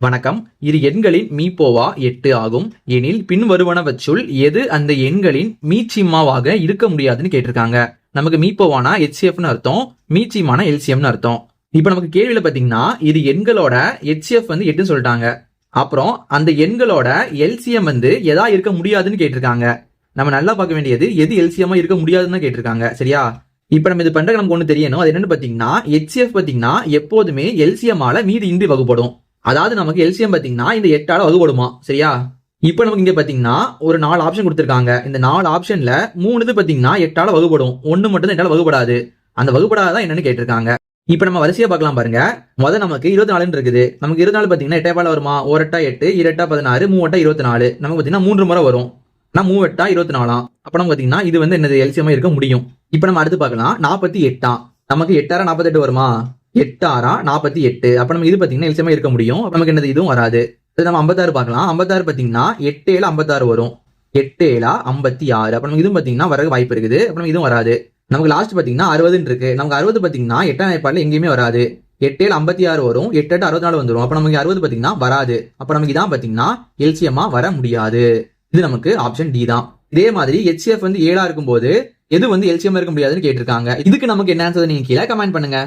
வணக்கம். இரு எண்களின் மீப்போவா 8 ஆகும் எனில் பின் வருவனவற்றுள் எது அந்த எண்களின் மீச்சிம்மாவாக இருக்க முடியாதுன்னு கேட்டிருக்காங்க. நமக்கு மீப்போவானா HCFன்னு அர்த்தம், மீச்சிம்மான LCMன்னு அர்த்தம். இப்ப நமக்கு கேள்வியில பாத்தீங்கன்னா இது எண்களோட HCF வந்து 8ன்னு சொல்லிட்டாங்க. அப்புறம் அந்த எண்களோட LCM வந்து எதா இருக்க முடியாதுன்னு கேட்டிருக்காங்க. நம்ம நல்லா பார்க்க வேண்டியது எது LCM இருக்க முடியாதுன்னு கேட்டிருக்காங்க. சரியா? இப்ப நம்ம இது பண்றது நமக்கு ஒண்ணு தெரியணும். அது என்னன்னு பாத்தீங்கன்னா HCF பாத்தீங்கன்னா எப்போதுமே LCM ஆல மீதி இன்றி வகுப்படும். அதாவது நமக்கு LCM பாத்தீங்கன்னா இந்த 8ஆல வகுப்படுமா. சரியா? இப்ப நமக்கு இங்க பாத்தீங்கன்னா ஒரு 4 ஆப்ஷன் கொடுத்திருக்காங்க. இந்த 4 ஆப்ஷன்ல 3 இது பாத்தீங்கன்னா 8ஆல வகுப்படும், 1 மட்டும் தான் 8ஆல வகுப்படாது. அந்த வகுப்படாதான் என்னன்னு கேட்டிருக்காங்க. இப்ப நம்ம வரிசையா பார்க்கலாம் பாருங்க. முதல் நமக்கு 24 இருக்குது. நமக்கு 24 பாத்தீங்கன்னா 8 வரமா, 1 8 8, 2 8 16, 3 8 24. நமக்கு பாத்தீங்கன்னா 3 முறை வரும். 3 8 24. அப்ப நம்ம பாத்தீங்கன்னா இது வந்து என்னது LCM இருக்க முடியும். இப்ப நம்ம அடுத்து பார்க்கலாம் 48. நமக்கு 8 6 48 வருமா, 8 6 48. அப்ப நம்ம இது பாத்தீங்கன்னா LCM இருக்க முடியும். அப்ப நமக்கு என்னது இதுவும் வராது. நம்ம 56 பார்க்கலாம். 56 பாத்தீங்கன்னா 8 7 56 வரும், 8 7 56. அப்ப நமக்கு இதுவும் பாத்தீங்கன்னா வர வாய்ப்பு இருக்குது. அப்ப நமக்கு இதுவும் வராது. நமக்கு லாஸ்ட் பாத்தீங்கன்னா 60 இருக்கு. நமக்கு 60 பாத்தீங்கன்னா 8ஆம் ஏற்பாடுல எங்கேயுமே வராது. 8 7 56 வரும், 8 8 64 வந்துடும். அப்ப நமக்கு 60 பாத்தீங்கன்னா வராது. அப்ப நமக்கு இதான் பாத்தீங்கன்னா LCM வர முடியாது. இது நமக்கு ஆப்ஷன் டி தான். இதே மாதிரி HCF வந்து 7 இருக்கும்போது எது வந்து LCM இருக்க முடியாதுன்னு கேட்டிருக்காங்க. இதுக்கு நமக்கு என்ன ஆன்சர் நீங்க கீழே கமெண்ட் பண்ணுங்க.